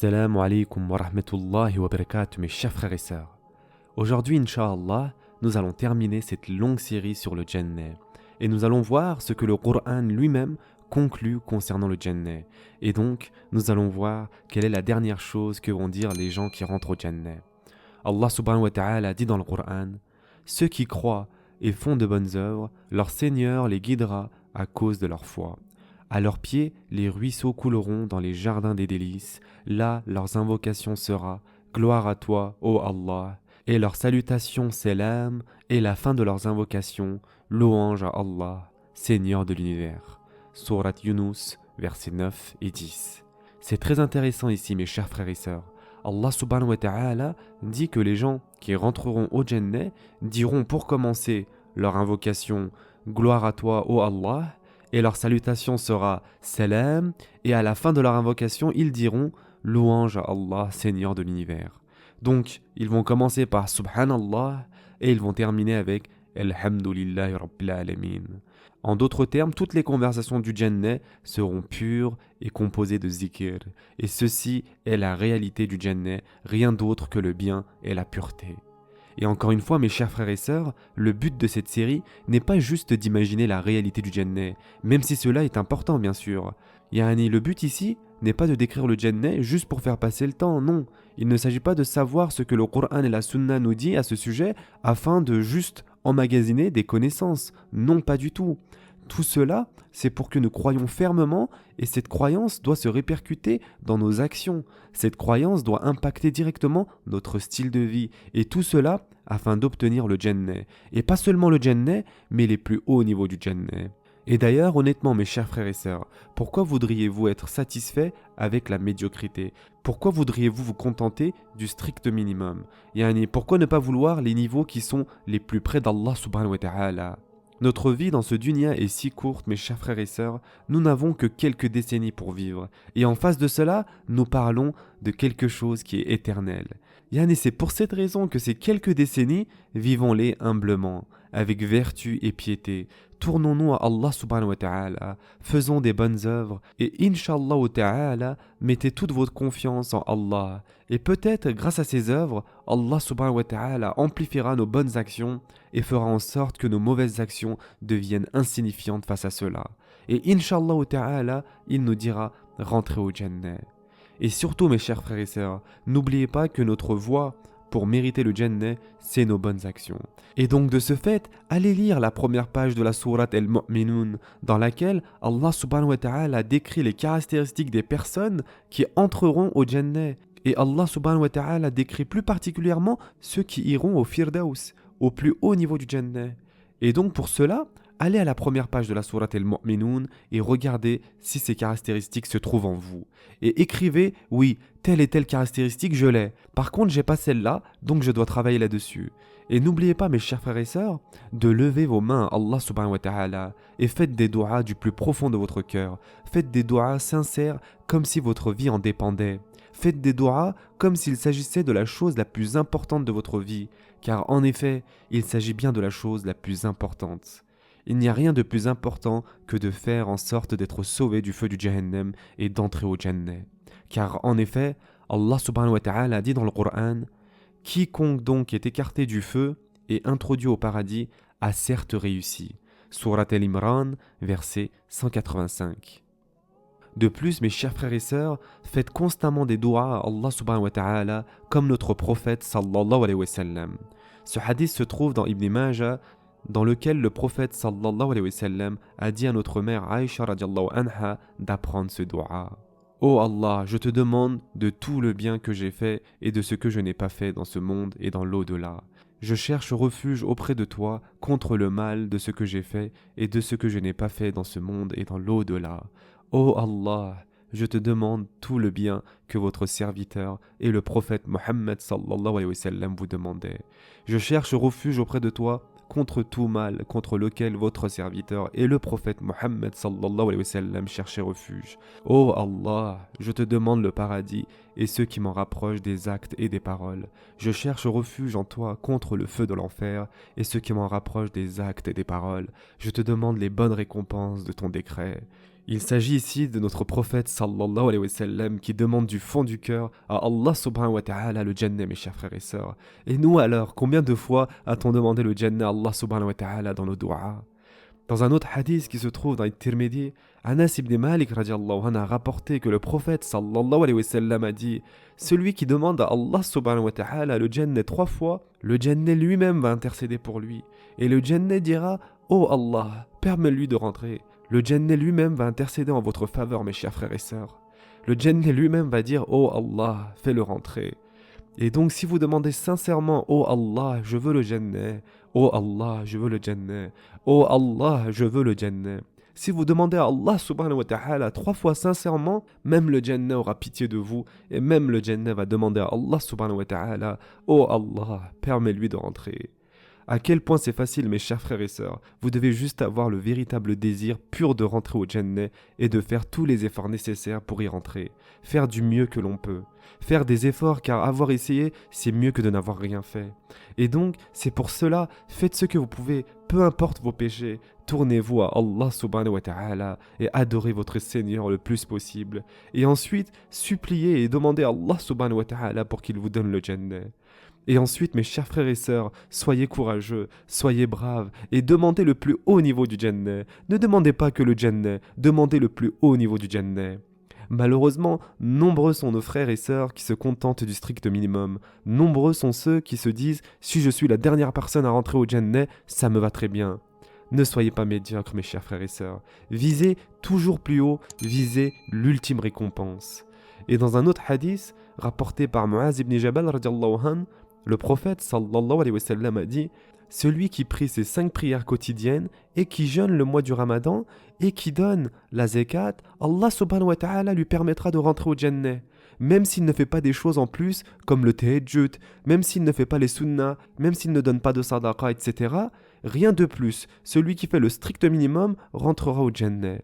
Assalamu alaikum wa rahmatullahi wa barakatuh mes chers frères et sœurs. Aujourd'hui, Inch'Allah, nous allons terminer cette longue série sur le Jannah et nous allons voir ce que le Coran lui-même conclut concernant le Jannah. Et donc, nous allons voir quelle est la dernière chose que vont dire les gens qui rentrent au Jannah. Allah subhanahu wa ta'ala dit dans le Coran: ceux qui croient et font de bonnes œuvres, leur Seigneur les guidera à cause de leur foi. À leurs pieds, les ruisseaux couleront dans les jardins des délices. Là, leurs invocations sera « Gloire à toi, ô Allah » et leur salutation Salam et la fin de leurs invocations « Louange à Allah, Seigneur de l'univers ». Surat Yunus, versets 9 et 10. C'est très intéressant ici, mes chers frères et sœurs. Allah subhanahu wa ta'ala dit que les gens qui rentreront au Jannah diront pour commencer leur invocation « Gloire à toi, ô Allah » et leur salutation sera Salam, et à la fin de leur invocation, ils diront Louange à Allah, Seigneur de l'univers. Donc, ils vont commencer par Subhanallah et ils vont terminer avec Alhamdulillahi Rabbil Alamin. En d'autres termes, toutes les conversations du Jannah seront pures et composées de zikr. Et ceci est la réalité du Jannah, rien d'autre que le bien et la pureté. Et encore une fois, mes chers frères et sœurs, le but de cette série n'est pas juste d'imaginer la réalité du Jannah, même si cela est important bien sûr. Le but ici n'est pas de décrire le Jannah juste pour faire passer le temps, non. Il ne s'agit pas de savoir ce que le Coran et la Sunna nous disent à ce sujet afin de juste emmagasiner des connaissances. Non, pas du tout. Tout cela, c'est pour que nous croyions fermement et cette croyance doit se répercuter dans nos actions. Cette croyance doit impacter directement notre style de vie et tout cela afin d'obtenir le Jannah. Et pas seulement le Jannah, mais les plus hauts niveaux du Jannah. Et d'ailleurs, honnêtement, mes chers frères et sœurs, pourquoi voudriez-vous être satisfait avec la médiocrité? Pourquoi voudriez-vous vous contenter du strict minimum? Pourquoi ne pas vouloir les niveaux qui sont les plus près d'Allah subhanahu wa ta'ala? Notre vie dans ce dunya est si courte, mes chers frères et sœurs, nous n'avons que quelques décennies pour vivre. Et en face de cela, nous parlons de quelque chose qui est éternel. C'est pour cette raison que ces quelques décennies, vivons-les humblement, avec vertu et piété. Tournons-nous à Allah subhanahu wa ta'ala, faisons des bonnes œuvres et Inch'Allah ta'ala, mettez toute votre confiance en Allah. Et peut-être grâce à ces œuvres, Allah subhanahu wa ta'ala amplifiera nos bonnes actions et fera en sorte que nos mauvaises actions deviennent insignifiantes face à cela. Et Inch'Allah ta'ala, il nous dira rentrez au Jannah. Et surtout mes chers frères et sœurs, n'oubliez pas que notre voie pour mériter le Jannah, c'est nos bonnes actions. Et donc de ce fait, allez lire la première page de la sourate Al-Mu'minun, dans laquelle Allah subhanahu wa ta'ala décrit les caractéristiques des personnes qui entreront au Jannah. Et Allah subhanahu wa ta'ala décrit plus particulièrement ceux qui iront au Firdaus, au plus haut niveau du Jannah. Et donc pour cela, allez à la première page de la sourate Al-Mu'minun et regardez si ces caractéristiques se trouvent en vous. Et écrivez, oui, telle et telle caractéristique, je l'ai. Par contre, j'ai pas celle-là, donc je dois travailler là-dessus. Et n'oubliez pas, mes chers frères et sœurs, de lever vos mains à Allah subhanahu wa ta'ala et faites des doigts du plus profond de votre cœur. Faites des doigts sincères comme si votre vie en dépendait. Faites des doigts comme s'il s'agissait de la chose la plus importante de votre vie, car en effet, il s'agit bien de la chose la plus importante. Il n'y a rien de plus important que de faire en sorte d'être sauvé du feu du Jahannam et d'entrer au Jannah. Car en effet, Allah subhanahu wa ta'ala dit dans le Coran: quiconque donc est écarté du feu et introduit au paradis a certes réussi. Surat Al-Imran, verset 185. De plus, mes chers frères et sœurs, faites constamment des doigts à Allah subhanahu wa ta'ala comme notre prophète sallallahu alayhi wa sallam. Ce hadith se trouve dans Ibn Majah, dans lequel le prophète sallallahu alayhi wa sallam a dit à notre mère Aïcha radiallahu anha d'apprendre ce dua. Ô Allah, je te demande de tout le bien que j'ai fait et de ce que je n'ai pas fait dans ce monde et dans l'au-delà. Je cherche refuge auprès de toi contre le mal de ce que j'ai fait et de ce que je n'ai pas fait dans ce monde et dans l'au-delà. Ô Allah, je te demande tout le bien que votre serviteur et le prophète Mohammed sallallahu alayhi wa sallam vous demandaient. Je cherche refuge auprès de toi contre tout mal contre lequel votre serviteur et le prophète Mohammed sallallahu alayhi wa sallam cherchaient refuge. Ô Allah, je te demande le paradis et ceux qui m'en rapprochent des actes et des paroles. Je cherche refuge en toi contre le feu de l'enfer et ceux qui m'en rapprochent des actes et des paroles. Je te demande les bonnes récompenses de ton décret. Il s'agit ici de notre prophète sallallahu alayhi wa sallam qui demande du fond du cœur à Allah subhanahu wa ta'ala le Jannah, mes chers frères et sœurs. Et nous alors, combien de fois a-t-on demandé le Jannah à Allah subhanahu wa ta'ala dans nos du'as? Dans un autre hadith qui se trouve dans les Tirmidhi, Anas ibn Malik radiallahu anhu a rapporté que le prophète sallallahu alayhi wa sallam a dit: celui qui demande à Allah subhanahu wa ta'ala le Jannah 3 fois, le Jannah lui-même va intercéder pour lui. Et le Jannah dira: oh Allah, permets-lui de rentrer. Le Jannah lui-même va intercéder en votre faveur, mes chers frères et sœurs. Le Jannah lui-même va dire: oh Allah, fais-le rentrer. Et donc si vous demandez sincèrement: oh Allah, je veux le Jannah, oh Allah, je veux le Jannah, oh Allah, je veux le Jannah. Si vous demandez à Allah subhanahu wa ta'ala 3 fois sincèrement, même le Jannah aura pitié de vous, et même le Jannah va demander à Allah subhanahu wa ta'ala: oh Allah, permets-lui de rentrer. À quel point c'est facile, mes chers frères et sœurs. Vous devez juste avoir le véritable désir pur de rentrer au Jannah et de faire tous les efforts nécessaires pour y rentrer. Faire du mieux que l'on peut. Faire des efforts, car avoir essayé, c'est mieux que de n'avoir rien fait. Et donc, c'est pour cela, faites ce que vous pouvez, peu importe vos péchés. Tournez-vous à Allah subhanahu wa ta'ala et adorez votre Seigneur le plus possible. Et ensuite, suppliez et demandez à Allah subhanahu wa ta'ala pour qu'il vous donne le Jannah. Et ensuite, mes chers frères et sœurs, soyez courageux, soyez braves et demandez le plus haut niveau du Jannah. Ne demandez pas que le Jannah, demandez le plus haut niveau du Jannah. Malheureusement, nombreux sont nos frères et sœurs qui se contentent du strict minimum. Nombreux sont ceux qui se disent: si je suis la dernière personne à rentrer au Jannah, ça me va très bien. Ne soyez pas médiocres, mes chers frères et sœurs. Visez toujours plus haut, visez l'ultime récompense. Et dans un autre hadith, rapporté par Muaz ibn Jabal radiallahu anhu, le prophète sallallahu alayhi wa sallam a dit: celui qui prie ses 5 prières quotidiennes et qui jeûne le mois du Ramadan et qui donne la zakat, Allah subhanahu wa ta'ala lui permettra de rentrer au Jannah. Même s'il ne fait pas des choses en plus comme le tahajjud, même s'il ne fait pas les sunnahs, même s'il ne donne pas de sadaqa, etc., rien de plus. Celui qui fait le strict minimum rentrera au Jannah.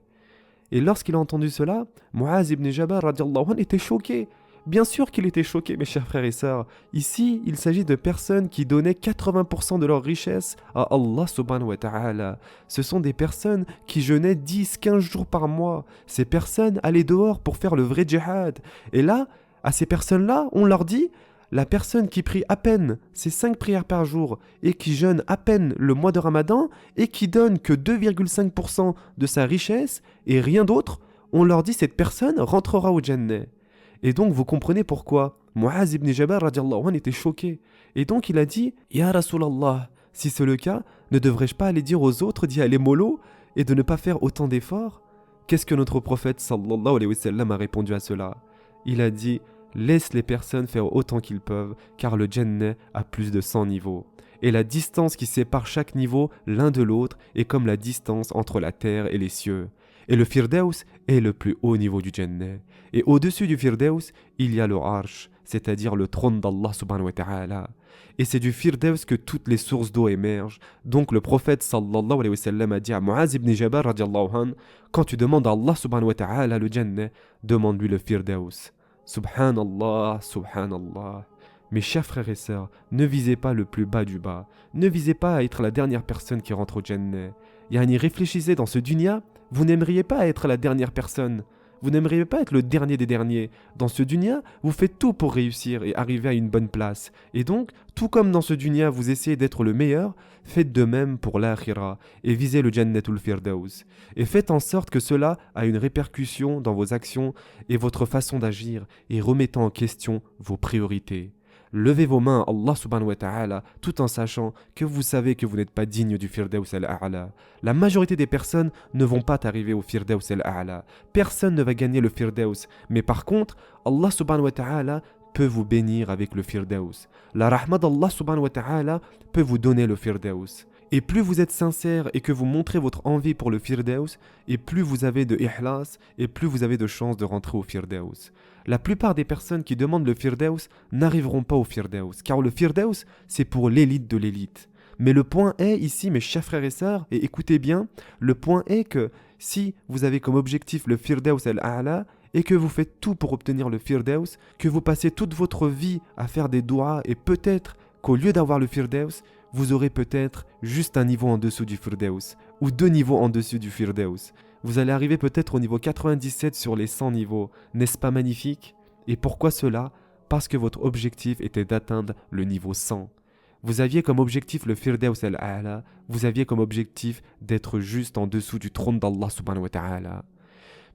Et lorsqu'il a entendu cela, Muaz ibn Jabal radiallahu anhu était choqué. Bien sûr qu'il était choqué, mes chers frères et sœurs. Ici, il s'agit de personnes qui donnaient 80% de leur richesse à Allah subhanahu wa ta'ala. Ce sont des personnes qui jeûnaient 10-15 jours par mois. Ces personnes allaient dehors pour faire le vrai djihad. Et là, à ces personnes-là, on leur dit: la personne qui prie à peine ses 5 prières par jour et qui jeûne à peine le mois de Ramadan et qui donne que 2,5% de sa richesse et rien d'autre, on leur dit: cette personne rentrera au Jannah. Et donc vous comprenez pourquoi Muaz ibn Jabal radiallahu anhu était choqué. Et donc il a dit: Ya Rasulallah, si c'est le cas, ne devrais-je pas aller dire aux autres d'y aller mollo et de ne pas faire autant d'efforts? Qu'est-ce que notre prophète sallallahu alayhi wa sallam a répondu à cela? Il a dit: laisse les personnes faire autant qu'ils peuvent, car le Jannah a plus de 100 niveaux. Et la distance qui sépare chaque niveau l'un de l'autre est comme la distance entre la terre et les cieux. Et le Firdaus est le plus haut niveau du Jannah. Et au-dessus du Firdaus, il y a le Arsh, c'est-à-dire le trône d'Allah subhanahu wa ta'ala. Et c'est du Firdaus que toutes les sources d'eau émergent. Donc le prophète sallallahu alayhi wa sallam a dit à Muaz ibn Jabal radiallahu anhu: quand tu demandes à Allah subhanahu wa ta'ala le Jannah, demande-lui le Firdaus. Subhanallah, subhanallah. Mes chers frères et sœurs, ne visez pas le plus bas du bas. Ne visez pas à être la dernière personne qui rentre au Jannah. Yani, réfléchissez dans ce dunya. Vous n'aimeriez pas être la dernière personne. Vous n'aimeriez pas être le dernier des derniers. Dans ce dunya, vous faites tout pour réussir et arriver à une bonne place. Et donc, tout comme dans ce dunya, vous essayez d'être le meilleur, faites de même pour l'akhira et visez le Jannatul Firdaus. Et faites en sorte que cela a une répercussion dans vos actions et votre façon d'agir et remettant en question vos priorités. Levez vos mains à Allah subhanahu wa ta'ala tout en sachant que vous savez que vous n'êtes pas digne du Firdaus al-A'la. La majorité des personnes ne vont pas arriver au Firdaus al-A'la. Personne ne va gagner le Firdaus. Mais par contre, Allah subhanahu wa ta'ala peut vous bénir avec le Firdaus. La rahma d'Allah subhanahu wa ta'ala peut vous donner le Firdaus. Et plus vous êtes sincère et que vous montrez votre envie pour le Firdaus, et plus vous avez de ihlas, et plus vous avez de chances de rentrer au Firdaus. La plupart des personnes qui demandent le Firdaus n'arriveront pas au Firdaus, car le Firdaus, c'est pour l'élite de l'élite. Mais le point est ici, mes chers frères et sœurs, et écoutez bien, le point est que si vous avez comme objectif le Firdaus al-A'la, et que vous faites tout pour obtenir le Firdaus, que vous passez toute votre vie à faire des doigts, et peut-être qu'au lieu d'avoir le Firdaus, vous aurez peut-être juste un niveau en dessous du Firdaus, ou 2 niveaux en dessus du Firdaus. Vous allez arriver peut-être au niveau 97 sur les 100 niveaux. N'est-ce pas magnifique? Et pourquoi cela? Parce que votre objectif était d'atteindre le niveau 100. Vous aviez comme objectif le Firdaus al-A'la, vous aviez comme objectif d'être juste en dessous du trône d'Allah subhanahu wa ta'ala.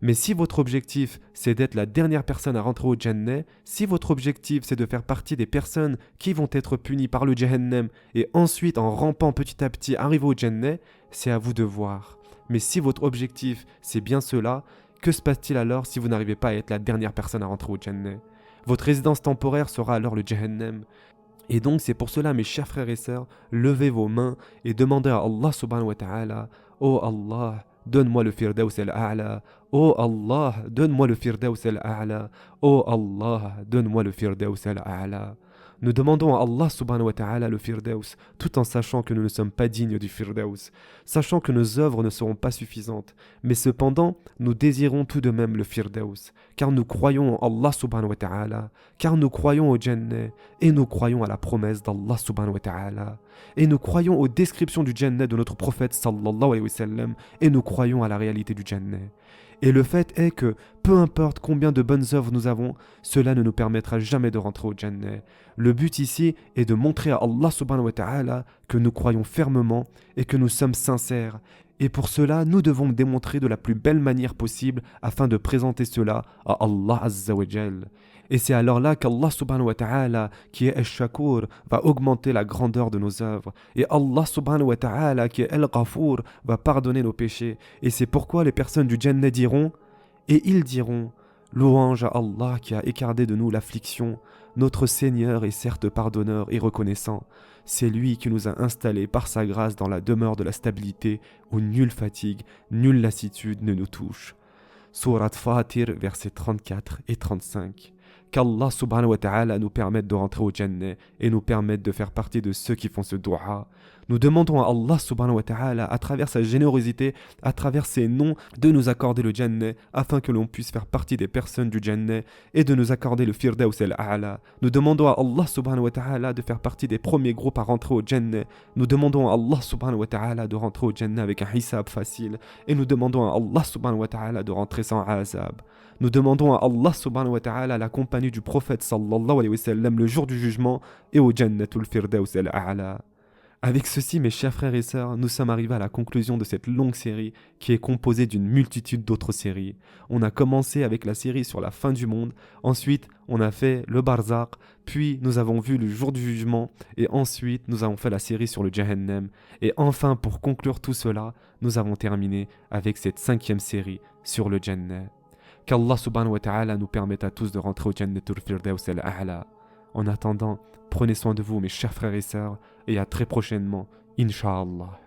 Mais si votre objectif c'est d'être la dernière personne à rentrer au Jannah, si votre objectif c'est de faire partie des personnes qui vont être punies par le Jahannam et ensuite en rampant petit à petit arriver au Jannah, c'est à vous de voir. Mais si votre objectif c'est bien cela, que se passe-t-il alors si vous n'arrivez pas à être la dernière personne à rentrer au Jannah? Votre résidence temporaire sera alors le Jahannam. Et donc c'est pour cela mes chers frères et sœurs, levez vos mains et demandez à Allah subhanahu wa ta'ala, oh Allah, donne-moi le Firdaus al-A'la. Oh Allah, donne-moi le Firdaus al-A'la. Oh Allah, donne-moi le Firdaus al-A'la. Nous demandons à Allah subhanahu wa ta'ala le Firdaus, tout en sachant que nous ne sommes pas dignes du Firdaus, sachant que nos œuvres ne seront pas suffisantes. Mais cependant, nous désirons tout de même le Firdaus, car nous croyons en Allah subhanahu wa ta'ala, car nous croyons au Jannah, et nous croyons à la promesse d'Allah subhanahu wa ta'ala, et nous croyons aux descriptions du Jannah de notre prophète sallallahu alayhi wa sallam, et nous croyons à la réalité du Jannah. Et le fait est que, peu importe combien de bonnes œuvres nous avons, cela ne nous permettra jamais de rentrer au Jannah. Le but ici est de montrer à Allah subhanahu wa ta'ala que nous croyons fermement et que nous sommes sincères. Et pour cela, nous devons le démontrer de la plus belle manière possible afin de présenter cela à Allah Azza wa Jal. Et c'est alors là qu'Allah subhanahu wa ta'ala, qui est Ash-Shakur, va augmenter la grandeur de nos œuvres. Et Allah subhanahu wa ta'ala, qui est Al-Ghafour, va pardonner nos péchés. Et c'est pourquoi les personnes du Jannah diront, et ils diront, louange à Allah qui a écarté de nous l'affliction. Notre Seigneur est certes pardonneur et reconnaissant. C'est lui qui nous a installés par sa grâce dans la demeure de la stabilité où nulle fatigue, nulle lassitude ne nous touche. Surat Fatir, versets 34 et 35. Qu'Allah subhanahu wa ta'ala nous permette de rentrer au Jannah et nous permette de faire partie de ceux qui font ce dua. Nous demandons à Allah subhanahu wa ta'ala, à travers sa générosité, à travers ses noms, de nous accorder le Jannah afin que l'on puisse faire partie des personnes du Jannah et de nous accorder le Firdaus al-A'la. Nous demandons à Allah subhanahu wa ta'ala de faire partie des premiers groupes à rentrer au Jannah. Nous demandons à Allah subhanahu wa ta'ala de rentrer au Jannah avec un hisab facile et nous demandons à Allah subhanahu wa ta'ala de rentrer sans azab. Nous demandons à Allah subhanahu wa ta'ala la compagnie du prophète sallallahu alayhi wa sallam le jour du jugement et au Jannatul Firdaus al-A'la. Avec ceci, mes chers frères et sœurs, nous sommes arrivés à la conclusion de cette longue série qui est composée d'une multitude d'autres séries. On a commencé avec la série sur la fin du monde, ensuite on a fait le Barzakh, puis nous avons vu le jour du jugement, et ensuite nous avons fait la série sur le Jahannam. Et enfin, pour conclure tout cela, nous avons terminé avec cette 5e série sur le Jannah. Qu'Allah subhanahu wa ta'ala nous permette à tous de rentrer au Jannatul Firdaus al-A'la. En attendant, prenez soin de vous mes chers frères et sœurs et à très prochainement, Inch'Allah.